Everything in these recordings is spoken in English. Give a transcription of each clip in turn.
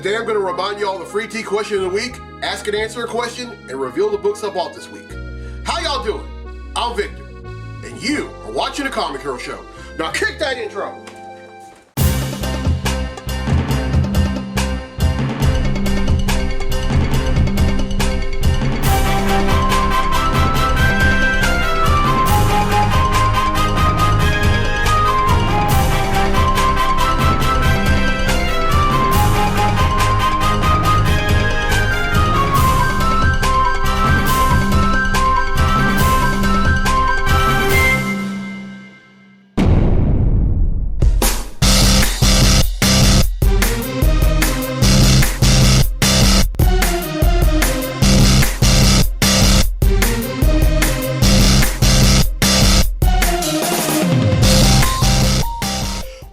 Today I'm going to remind you all the free tea question of the week, ask and answer a question, and reveal the books I bought this week. How y'all doing? I'm Victor, and you are watching The Comic Hero Show. Now kick that intro!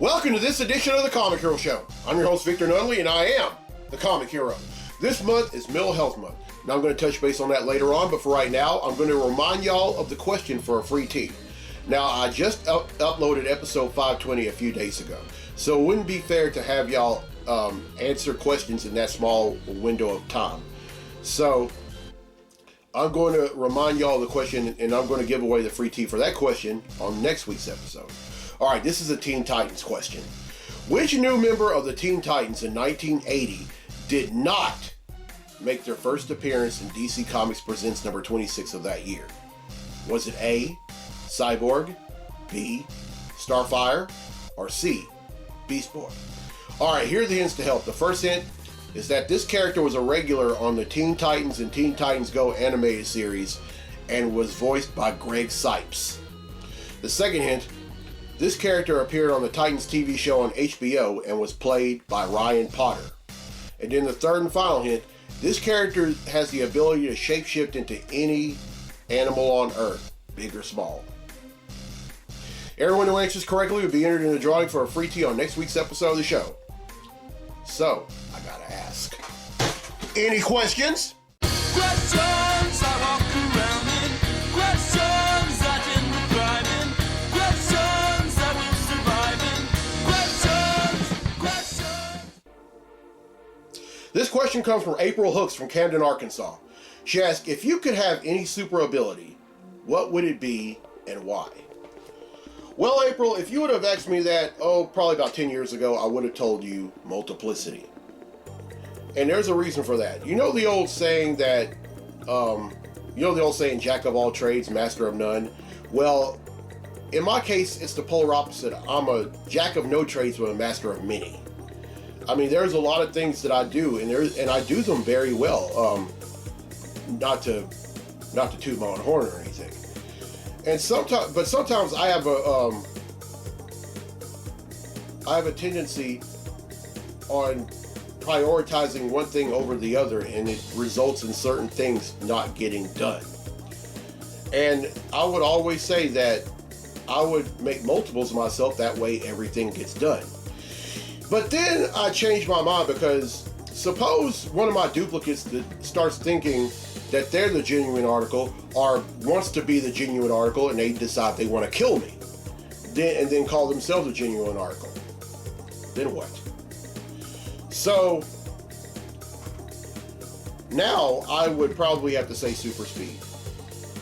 Welcome to this edition of The Comic Hero Show. I'm your host, Victor Nunley, and I am The Comic Hero. This month is Mental Health Month. Now, I'm going to touch base on that later on, but for right now, I'm going to remind y'all of the question for a free tea. Now, I just uploaded episode 520 a few days ago, so it wouldn't be fair to have y'all answer questions in that small window of time. So, I'm going to remind y'all of the question, and I'm going to give away the free tea for that question on next week's episode. All right, this is a Teen Titans question. Which new member of the Teen Titans in 1980 did not make their first appearance in DC Comics Presents number 26 of that year? Was it A, Cyborg, B, Starfire, or C, Beast Boy? All right, here are the hints to help. The first hint is that this character was a regular on the Teen Titans and Teen Titans Go animated series and was voiced by Greg Cipes. The second hint, this character appeared on the Titans TV show on HBO and was played by Ryan Potter. And then the third and final hint, this character has the ability to shapeshift into any animal on Earth, big or small. Everyone who answers correctly will be entered in the drawing for a free tea on next week's episode of the show. So, I gotta ask, any questions? Questions I walk around in. Questions I didn't thrive in. Questions I will survive in. Questions. This question comes from April Hooks from Camden, Arkansas. She asked, if you could have any super ability, what would it be and why? Well, April, if you would have asked me that, probably about 10 years ago, I would have told you multiplicity. And there's a reason for that. You know the old saying that, jack of all trades, master of none? Well, in my case, it's the polar opposite. I'm a jack of no trades, but a master of many. I mean, there's a lot of things that I do, and I do them very well. Not to toot my own horn or anything. And sometimes I have a tendency on prioritizing one thing over the other, and it results in certain things not getting done. And I would always say that I would make multiples of myself, that way everything gets done. But then I changed my mind, because suppose one of my duplicates that starts thinking that they're the genuine article, or wants to be the genuine article, and they decide they want to kill me, and then call themselves a genuine article. Then what? So now I would probably have to say super speed,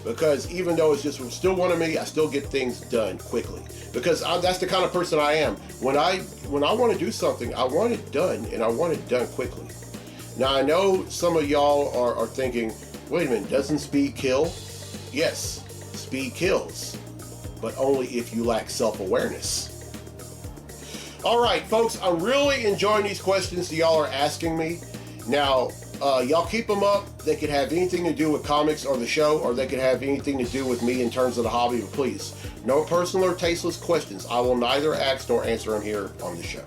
because even though it's just still one of me, I still get things done quickly, because that's the kind of person I am. When I want to do something, I want it done, and I want it done quickly. Now, I know some of y'all are thinking, wait a minute, doesn't speed kill? Yes, speed kills, but only if you lack self-awareness. All right, folks, I'm really enjoying these questions that y'all are asking me. Now, y'all keep them up. They could have anything to do with comics or the show, or they could have anything to do with me in terms of the hobby, but please, no personal or tasteless questions. I will neither ask nor answer them here on the show.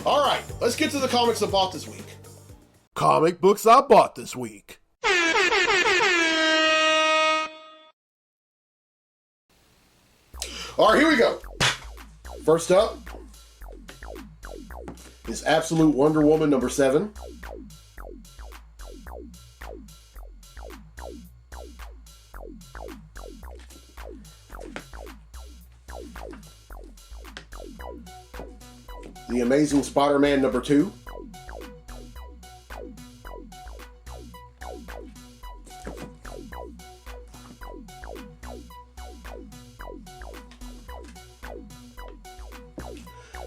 All right, let's get to the comics I bought this week. Comic books I bought this week. All right, here we go. First up is Absolute Wonder Woman number 7. The Amazing Spider-Man number 2.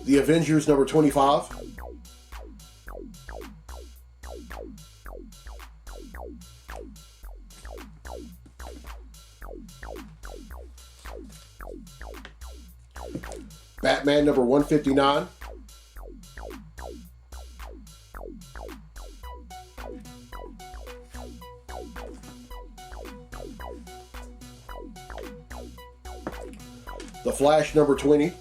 The Avengers number 25. Batman number 159. The Flash number 20.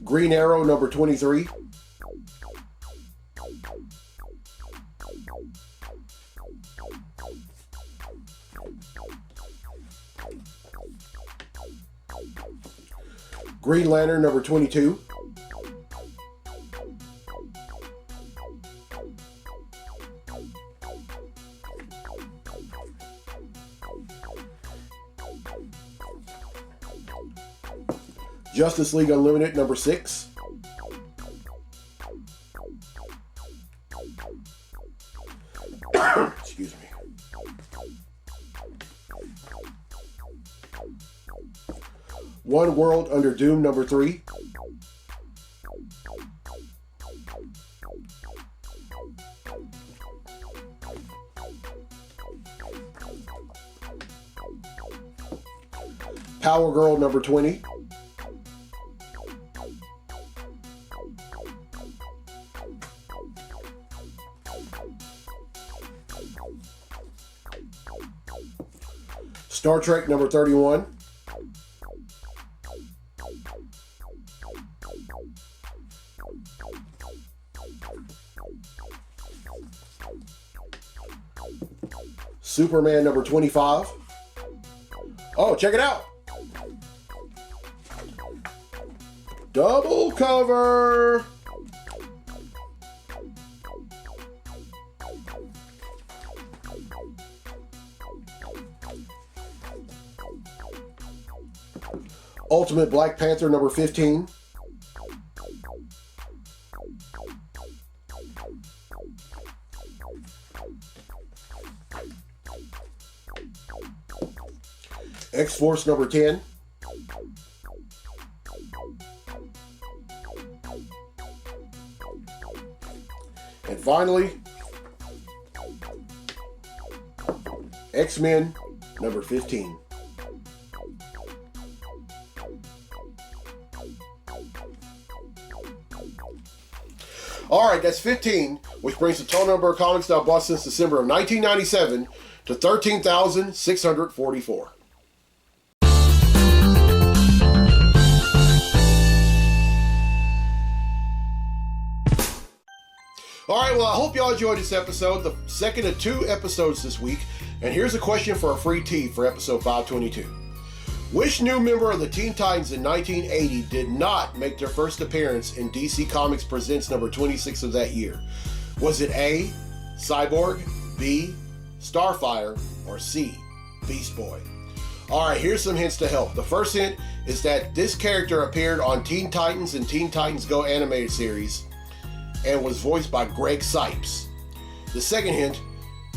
Green Arrow number 23. Green Lantern number 22. Justice League Unlimited number 6. Excuse me. One World Under Doom number 3. Power Girl number 20. Star Trek number 31. Superman number 25. Oh, check it out. Double cover. Ultimate Black Panther number 15. X-Force number 10. And finally, X-Men number 15. All right, that's 15, which brings the total number of comics that I've bought since December of 1997 to 13,644. All right, well, I hope y'all enjoyed this episode, the second of 2 episodes this week. And here's a question for a free tee for episode 522. Which new member of the Teen Titans in 1980 did not make their first appearance in DC Comics Presents number 26 of that year? Was it A, Cyborg, B, Starfire, or C, Beast Boy? All right, here's some hints to help. The first hint is that this character appeared on Teen Titans and Teen Titans Go animated series and was voiced by Greg Sipes. The second hint,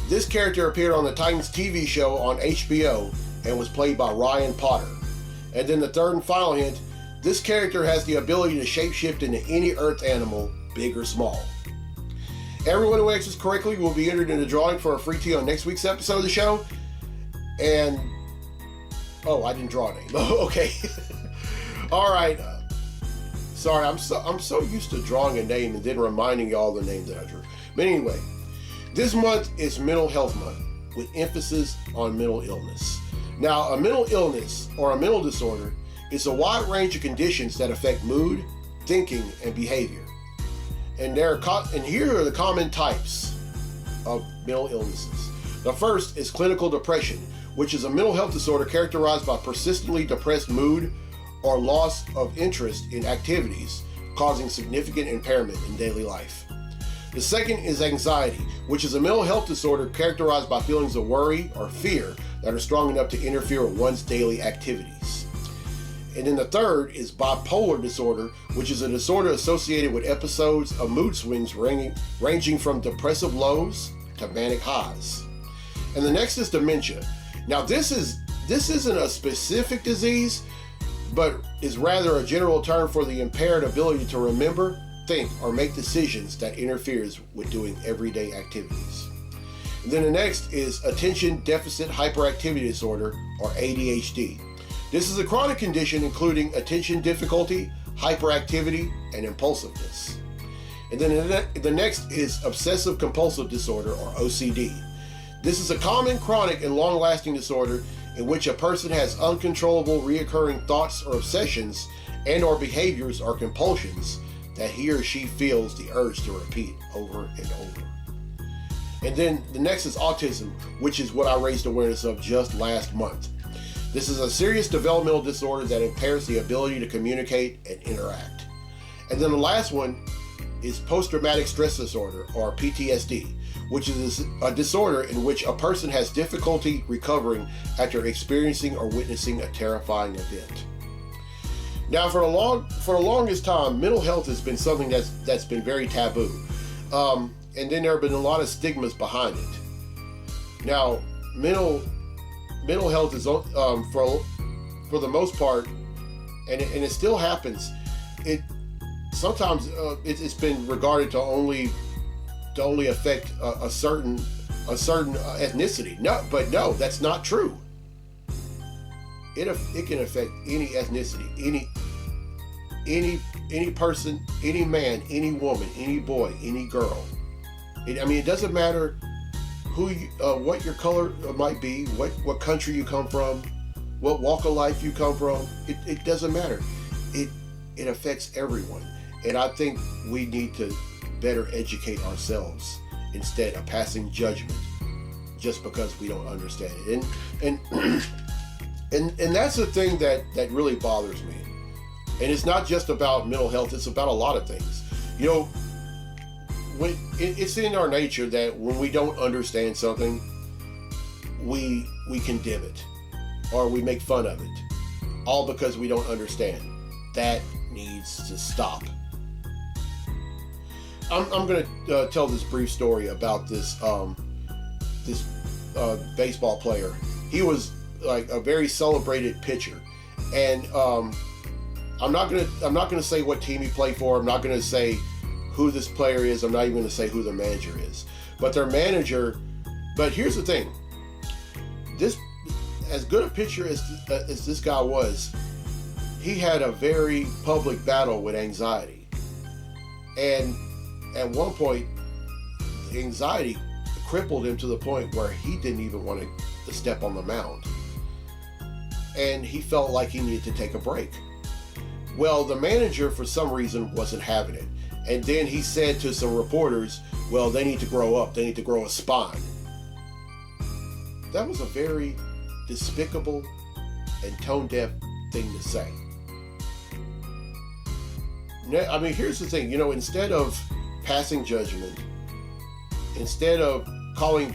this character appeared on the Titans TV show on HBO and was played by Ryan Potter. And then the third and final hint, this character has the ability to shapeshift into any Earth animal, big or small. Everyone who answers correctly will be entered in the drawing for a free tee on next week's episode of the show. And, oh, I didn't draw a name. Okay. All right. Sorry, I'm so used to drawing a name and then reminding y'all the name that I drew. But anyway, this month is Mental Health Month with emphasis on mental illness. Now, a mental illness or a mental disorder is a wide range of conditions that affect mood, thinking, and behavior. And here are the common types of mental illnesses. The first is clinical depression, which is a mental health disorder characterized by persistently depressed mood or loss of interest in activities, causing significant impairment in daily life. The second is anxiety, which is a mental health disorder characterized by feelings of worry or fear that are strong enough to interfere with one's daily activities. And then the third is bipolar disorder, which is a disorder associated with episodes of mood swings ranging from depressive lows to manic highs. And the next is dementia. Now this isn't a specific disease, but is rather a general term for the impaired ability to remember, think, or make decisions that interferes with doing everyday activities. And then the next is attention deficit hyperactivity disorder, or ADHD. This is a chronic condition including attention difficulty, hyperactivity, and impulsiveness. And then the next is obsessive compulsive disorder, or OCD. This is a common, chronic, and long-lasting disorder in which a person has uncontrollable reoccurring thoughts or obsessions and or behaviors or compulsions that he or she feels the urge to repeat over and over. And then the next is autism, which is what I raised awareness of just last month. This is a serious developmental disorder that impairs the ability to communicate and interact. And then the last one is post-traumatic stress disorder, or PTSD, which is a disorder in which a person has difficulty recovering after experiencing or witnessing a terrifying event. Now, for the longest time, mental health has been something that's been very taboo, and then there have been a lot of stigmas behind it. Now, mental health is for the most part, and it still happens. Sometimes it's been regarded to only affect a certain ethnicity. No, that's not true. It can affect any ethnicity, any person, any man, any woman, any boy, any girl. It doesn't matter what your color might be, what country you come from, what walk of life you come from. It doesn't matter. It affects everyone, and I think we need to better educate ourselves instead of passing judgment just because we don't understand it. And that's the thing that really bothers me. And it's not just about mental health, it's about a lot of things. When it's in our nature that when we don't understand something, we condemn it or we make fun of it, all because we don't understand. That needs to stop. I'm going to tell this brief story about this baseball player. He was like a very celebrated pitcher, and I'm not gonna say what team he played for. I'm not gonna say who this player is. I'm not even gonna say who the manager is. But their manager. But here's the thing. This, as good a pitcher as this guy was, he had a very public battle with anxiety, and at one point, the anxiety crippled him to the point where he didn't even want to step on the mound. And he felt like he needed to take a break. Well, the manager, for some reason, wasn't having it. And then he said to some reporters, well, they need to grow up. They need to grow a spine. That was a very despicable and tone-deaf thing to say. Here's the thing. Instead of passing judgment, instead of calling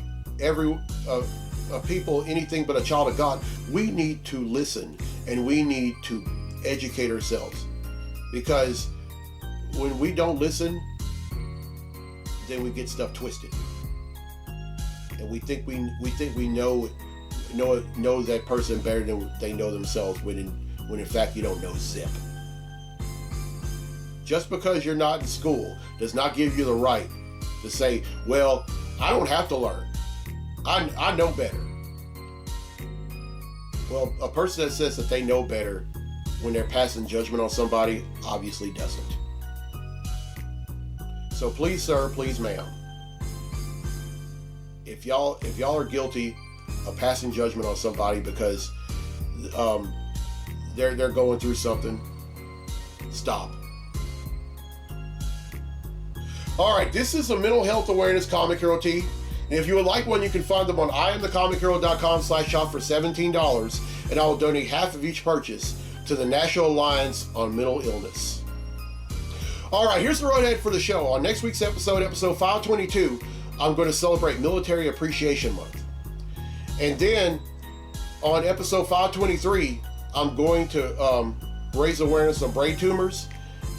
people anything but a child of God, we need to listen and we need to educate ourselves, because when we don't listen, then we get stuff twisted, and we think we know that person better than they know themselves, when in fact you don't know zip. Just because you're not in school does not give you the right to say, well, I don't have to learn. I know better. Well, a person that says that they know better when they're passing judgment on somebody obviously doesn't. So please, sir, please, ma'am, if y'all are guilty of passing judgment on somebody because they're going through something, stop. All right, this is a mental health awareness comic hero tee. And if you would like one, you can find them on IamTheComicHero.com/shop for $17, and I will donate half of each purchase to the National Alliance on Mental Illness. All right, here's the roadhead for the show. On next week's episode 522, I'm going to celebrate Military Appreciation Month. And then on episode 523, I'm going to raise awareness on brain tumors.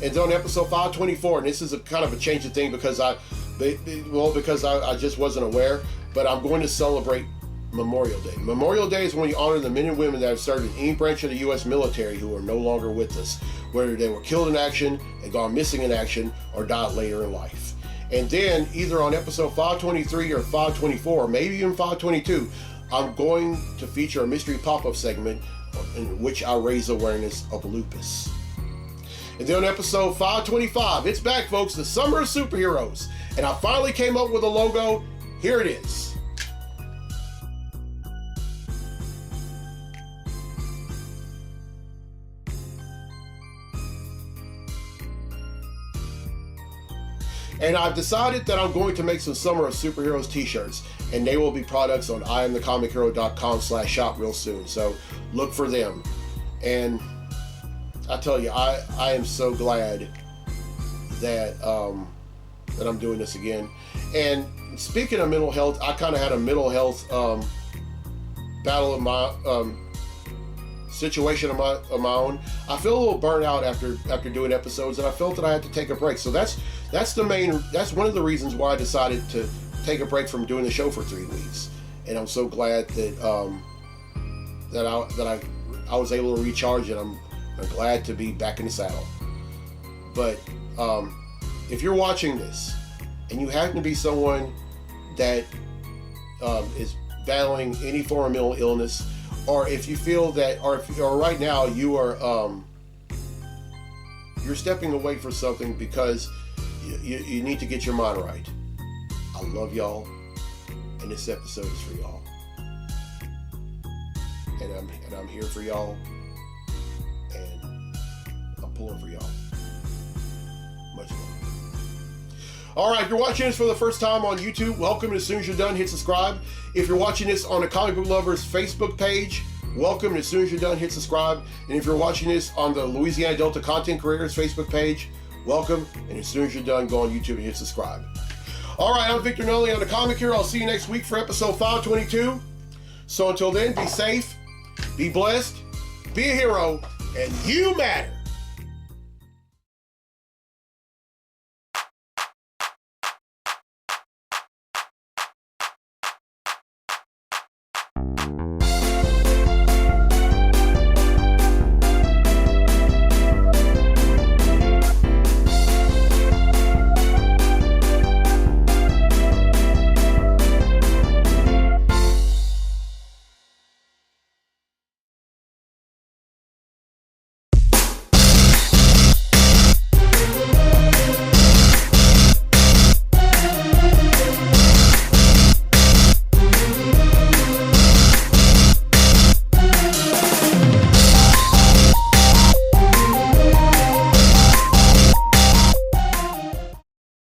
And on episode 524, and this is a kind of a change of thing because I just wasn't aware, but I'm going to celebrate Memorial Day. Memorial Day is when you honor the men and women that have served in any branch of the U.S. military who are no longer with us, whether they were killed in action and gone missing in action or died later in life. And then either on episode 523 or 524, maybe even 522, I'm going to feature a mystery pop-up segment in which I raise awareness of lupus. And then on episode 525, it's back, folks, the Summer of Superheroes. And I finally came up with a logo. Here it is. And I've decided that I'm going to make some Summer of Superheroes t-shirts, and they will be products on IamTheComicHero.com/shop real soon. So look for them. And I tell you, I am so glad that that I'm doing this again. And speaking of mental health, I kind of had a mental health battle of my situation of my own. I feel a little burnt out after doing episodes, and I felt that I had to take a break. So that's one of the reasons why I decided to take a break from doing the show for 3 weeks. And I'm so glad that I was able to recharge, and I'm glad to be back in the saddle. But if you're watching this and you happen to be someone that is battling any form of mental illness, or if you feel that, or right now you are you're stepping away from something because you need to get your mind right, I love y'all, and this episode is for y'all, and I'm here for y'all, and I'm pulling for y'all. Much love. All right, if you're watching this for the first time on YouTube, welcome. And as soon as you're done, hit subscribe. If you're watching this on the Comic Book Lovers Facebook page, welcome. And as soon as you're done, hit subscribe. And if you're watching this on the Louisiana Delta Content Creators Facebook page, welcome. And as soon as you're done, go on YouTube and hit subscribe. All right, I'm Victor Nunley on the Comic Hero. I'll see you next week for episode 522. So until then, be safe, be blessed, be a hero, and you matter.